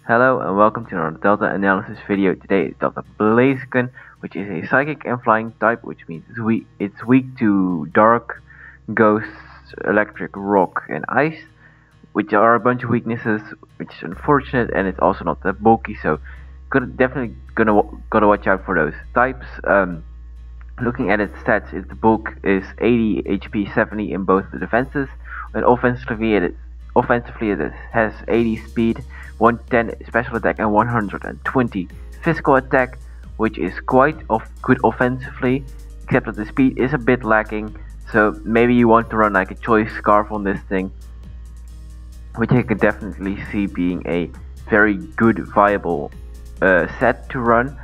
Hello and welcome to another Delta analysis video. Today is Delta Blaziken, which is a psychic and flying type, which means it's weak to dark, ghost, electric, rock, and ice, which are a bunch of weaknesses, which is unfortunate, and it's also not that bulky, so definitely gotta watch out for those types. Looking at its stats, its bulk is 80 HP, 70 in both the defenses, and offensively it has 80 speed, 110 special attack, and 120 physical attack, which is quite good offensively, except that the speed is a bit lacking. So maybe you want to run like a choice scarf on this thing, which I could definitely see being a very good viable set to run.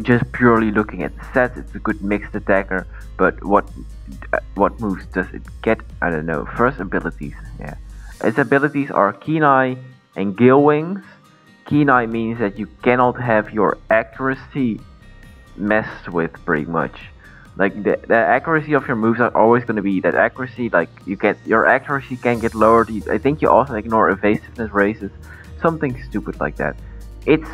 Just purely looking at the stats, it's a good mixed attacker, but what moves does it get? I don't know. First, abilities. Yeah, its abilities are Keen Eye and Gale Wings. Keen Eye means that you cannot have your accuracy messed with pretty much. Like the accuracy of your moves are always going to be that accuracy. Like your accuracy can get lowered. I think you also ignore evasiveness raises, something stupid like that. It's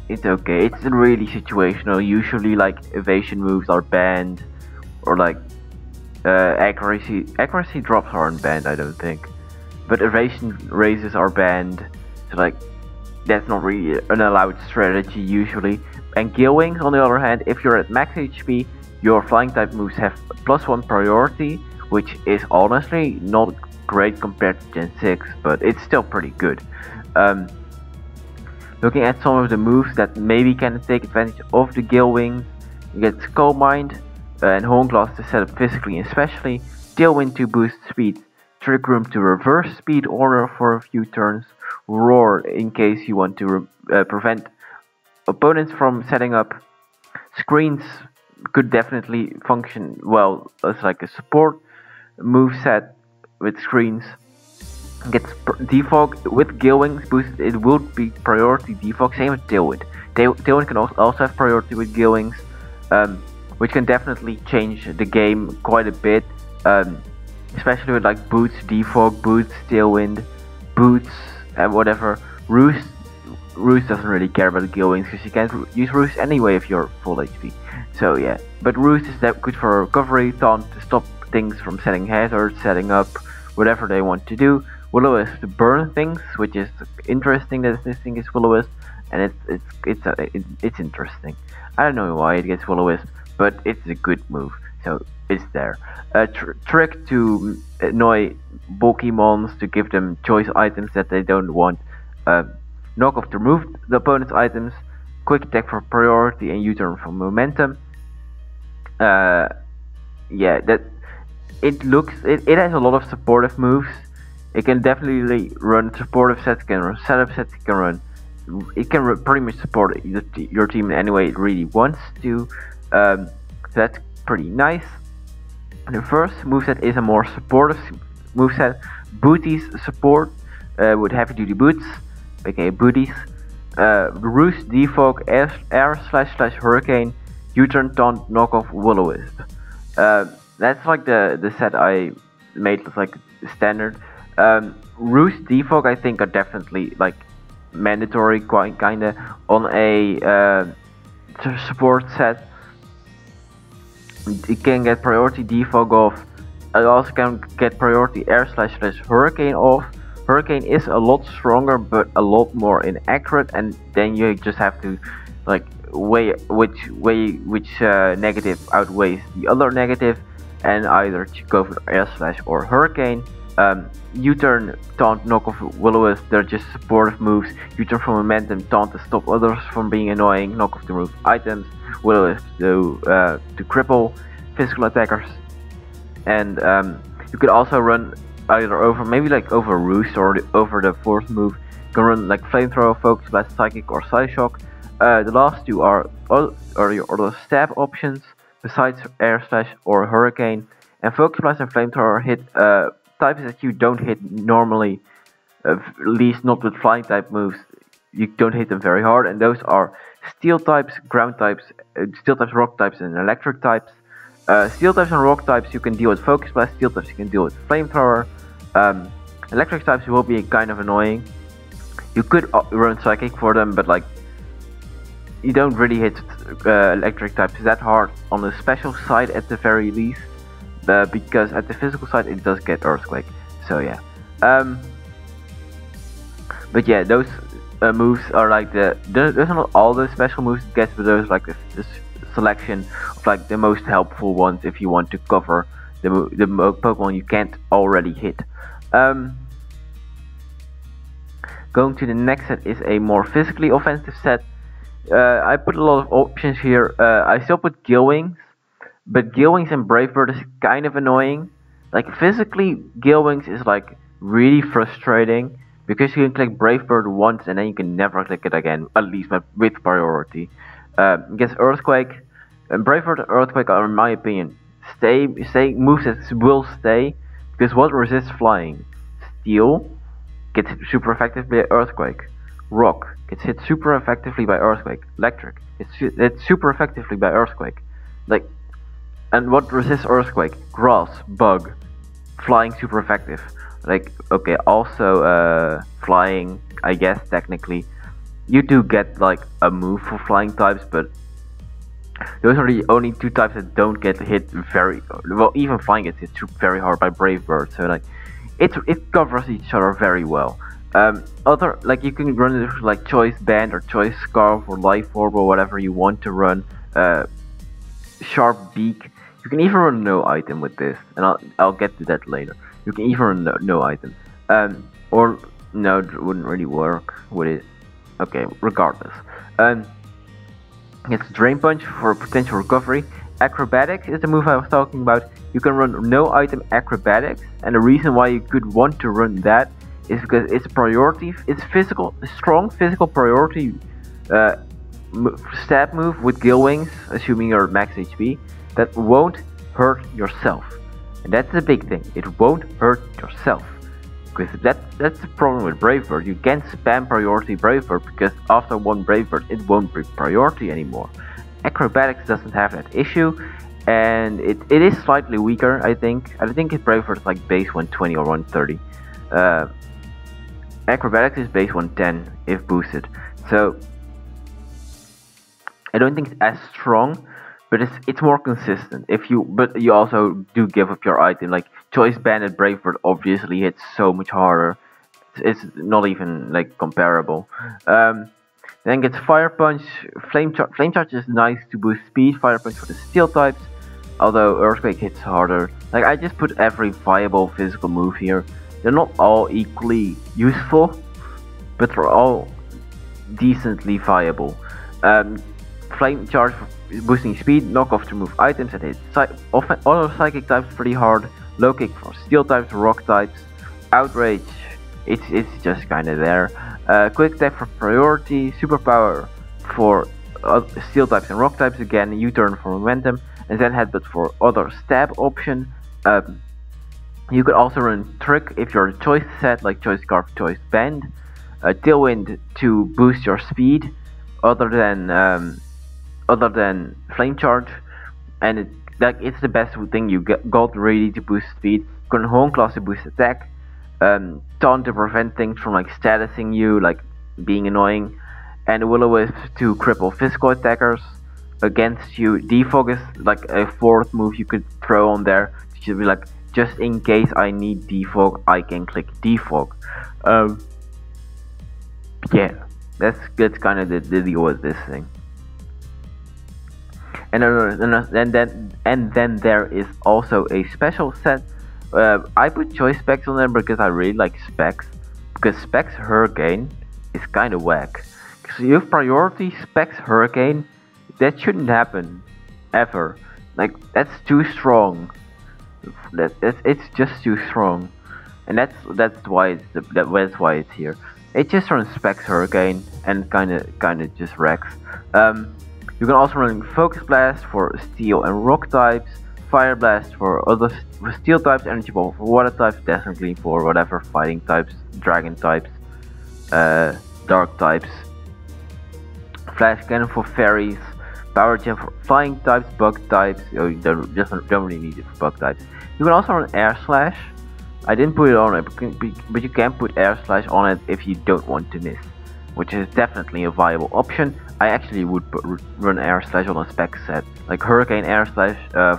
okay. It's really situational. Usually, like evasion moves are banned, or like accuracy drops aren't banned. I don't think, but evasion raises are banned. So like that's not really an allowed strategy usually. And Gale Wings, on the other hand, if you're at max HP, your flying type moves have +1 priority, which is honestly not great compared to Gen 6, but it's still pretty good. Looking at some of the moves that maybe can take advantage of the Gale Wings, you get Skull Mind and Horn Glass to set up physically and specially, Tailwind to boost speed, Trick Room to reverse speed order for a few turns, Roar in case you want to prevent opponents from setting up. Screens could definitely function well as like a support move set with screens. Gets defog with Gale Wings boosted, it will be priority defog, same with Tailwind. Tailwind can also have priority with Gale Wings, which can definitely change the game quite a bit, especially with like boots, defog, boots, Tailwind, boots, and whatever. Roost doesn't really care about the Gale Wings because you can't use Roost anyway if you're full HP. So yeah, but Roost is that good for recovery, taunt to stop things from setting hazards, setting up whatever they want to do. Will-O-Wisp to burn things, which is interesting that this thing is Will-O-Wisp, and it's interesting. I don't know why it gets Will-O-Wisp, but it's a good move, so it's there. Trick to annoy bulky mons to give them choice items that they don't want. Knock off to remove the opponent's items. Quick attack for priority and U-turn for momentum. Yeah, that it has a lot of supportive moves. It can definitely run supportive sets, can run setup sets, it can pretty much support your team in any way it really wants to. So that's pretty nice. The first moveset is a more supportive moveset. Booties support with heavy duty boots, aka booties. Roost, defog, air / hurricane, U-turn, taunt, knockoff, Will-O-Wisp. That's like the set I made like standard. Roost, defog, I think are definitely like mandatory, kinda on a support set. It can get priority defog off. I also can get priority air / hurricane off. Hurricane is a lot stronger but a lot more inaccurate, and then you just have to like weigh which negative outweighs the other negative, and either go for air / or hurricane. U-turn, taunt, knockoff, Will-O-Wisp, they're just supportive moves. U-turn for momentum, taunt to stop others from being annoying, knockoff to remove items, Will-O-Wisp to cripple physical attackers. And you could also run either over Roost or over the fourth move. You can run like Flamethrower, Focus Blast, Psychic, or Psyshock. The last two are your other stab options besides air / or hurricane. And Focus Blast and Flamethrower hit types that you don't hit normally, at least not with flying type moves. You don't hit them very hard, and those are steel types, ground types, rock types, and electric types. Steel types and rock types you can deal with Focus Blast, steel types you can deal with Flamethrower. Electric types will be kind of annoying. You could run Psychic for them, but like you don't really hit electric types that hard on the special side at the very least, because at the physical side it does get Earthquake. So yeah, but yeah, those moves are like those are not all the special moves it gets, but those like the selection of like the most helpful ones if you want to cover the Pokemon you can't already hit. Going to the next set is a more physically offensive set. I put a lot of options here. I still put Gillwings, but Gillwings and Brave Bird is kind of annoying. Like physically, Gillwings is like really frustrating because you can click Brave Bird once and then you can never click it again, at least with priority. Gets Earthquake, and Brave Bird and Earthquake are, in my opinion, moves that will stay, because what resists flying? Steel gets hit super effectively by Earthquake. Rock gets hit super effectively by Earthquake. Electric gets hit super effectively by Earthquake. Like, and what resists Earthquake? Grass, Bug, Flying super effective. Like, okay, also Flying, I guess technically. You do get like a move for Flying types, but those are the only two types that don't get hit very well. Even Flying gets hit very hard by Brave Bird, so like it covers each other very well. Other, like, you can run it like Choice Band or Choice Scarf or Life Orb or whatever you want to run. Sharp Beak. You can even run no item with this, and I'll get to that later. You can even run no item. Or no, it wouldn't really work with it. Okay, regardless. It's Drain Punch for potential recovery. Acrobatics is the move I was talking about. You can run no item Acrobatics, and the reason why you could want to run that is because it's priority. It's strong physical priority stab move with Gillwings, assuming you're max HP, that won't hurt yourself, and that's the big thing. It won't hurt yourself, because that's the problem with Brave Bird. You can't spam priority Brave Bird, because after one Brave Bird it won't be priority anymore. Acrobatics doesn't have that issue, and it is slightly weaker. I think Brave Bird is like base 120 or 130. Acrobatics is base 110 if boosted, so I don't think it's as strong, but it's more consistent. But you also do give up your item. Like Choice Bandit Brave Bird obviously hits so much harder. It's not even like comparable. Then gets Fire Punch. Flame Charge is nice to boost speed. Fire Punch for the Steel types, although Earthquake hits harder. Like, I just put every viable physical move here. They're not all equally useful, but they're all decently viable. Flame Charge for boosting speed, knock off to move items and hit other psychic types pretty hard. Low Kick for Steel types, Rock types. Outrage, it's just kinda there. Quick Attack for priority, Superpower for Steel types and Rock types again, U-turn for momentum, and then Headbutt for other stab option. You could also run Trick if you're a Choice set, like Choice Scarf, Choice Band. Tailwind to boost your speed, other than Flame Charge, and it's the best thing you got really to boost speed. You can Home Class to boost attack, Taunt to prevent things from like statusing you, like being annoying, and Will-O-Wisp to cripple physical attackers against you. Defog is like a fourth move you could throw on there. It should be like, just in case I need defog, I can click defog. Yeah, that's kind of the deal with this thing. And then there is also a special set. I put Choice Specs on there because I really like Specs. Because Specs Hurricane is kind of whack. Because you have priority Specs Hurricane, that shouldn't happen ever. Like, that's too strong. It's just too strong, and that's why it's here. It just runs Specs Hurricane and kind of just wrecks. You can also run Focus Blast for Steel and Rock types, Fire Blast for other Steel types, Energy Ball for Water types, definitely for whatever fighting types, Dragon types, Dark types, Flash Cannon for Fairies, Power Gem for Flying types, Bug types. You don't really need it for Bug types. You can also run Air Slash. I didn't put it on it, but you can put Air Slash on it if you don't want to miss, which is definitely a viable option. I actually would run Air Slash on a spec set, like Hurricane Air Slash,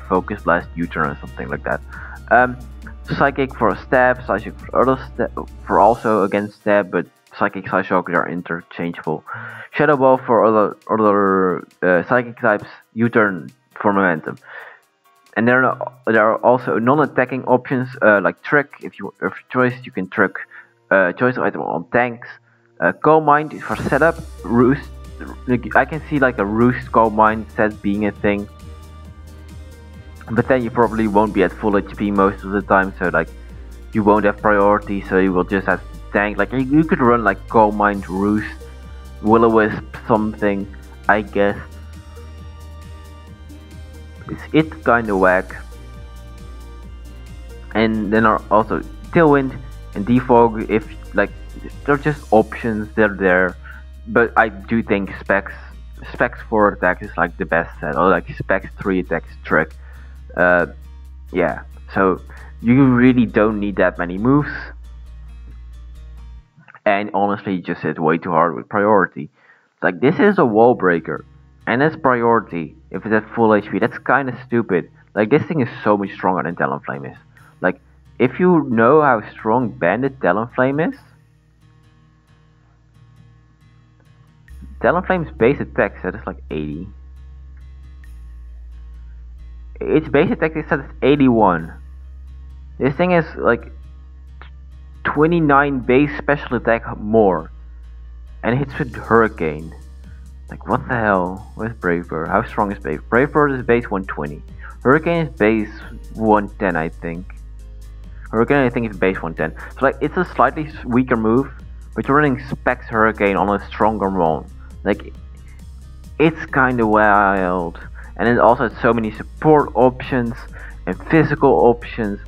Focus Blast, U-turn, or something like that. Psychic for a stab, Psychic for other for also against stab, but Psychic Psyshock are interchangeable. Shadow Ball for other Psychic types, U-turn for momentum. And there are also non-attacking options like Trick. If you choice, you can trick choice item on tanks. Calm Mind is for setup. Roost. I can see like a Roost Calm Mind set being a thing. But then you probably won't be at full HP most of the time, so like you won't have priority, so you will just have to tank. Like you could run like Calm Mind, Roost, Will-O-Wisp, something, I guess. It's kinda whack. And then are also Tailwind and Defog. If like they're just options, they're there. But I do think Specs 4 attack is like the best set, or like Specs 3 attacks Trick. Yeah, so you really don't need that many moves. And honestly, you just hit way too hard with priority. Like this is a wall breaker. And that's priority, if it's at full HP, that's kinda stupid. Like this thing is so much stronger than Talonflame is. Like, if you know how strong Bandit Talonflame is, Talonflame's base attack set is like 80. Its base attack set is 81. This thing is like 29 base special attack more. And it hits with Hurricane. Like what the hell? Where's Brave Bird? How strong is Brave? Brave Bird is base 120. Hurricane is base 110, I think. Hurricane, I think, is base 110. So like it's a slightly weaker move, but you're running Specs Hurricane on a stronger one. Like it's kinda wild. And it also has so many support options and physical options,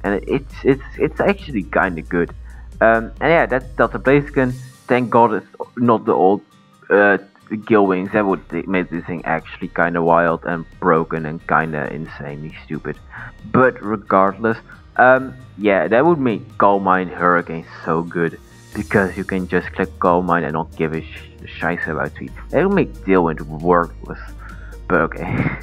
and it's actually kinda good. And yeah, that's Delta Blaziken. Thank God it's not the old Gill Wings. That would make this thing actually kinda wild and broken and kinda insanely stupid. But regardless, yeah, that would make Calm Mind Hurricane so good, because you can just click Calm Mind and not give a shice about tweet. That would make Tailwind worthless. But okay.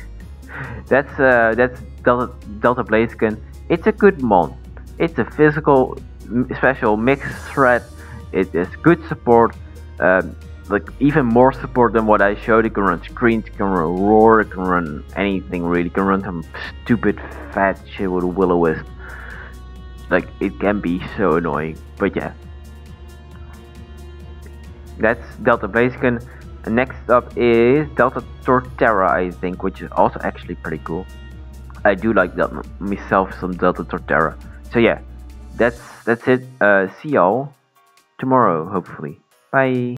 that's Delta Blaziken. It's a good mon. It's a physical special mixed threat. It is good support. Like even more support than what I showed. It can run screens, it can run roar, it can run anything really. It can run some stupid fat shit with Will-O-Wisp. Like it can be so annoying. But yeah, that's Delta Blaziken. Next up is Delta Torterra, I think, which is also actually pretty cool. I do like myself some Delta Torterra. So yeah, that's it. See y'all tomorrow, hopefully. Bye.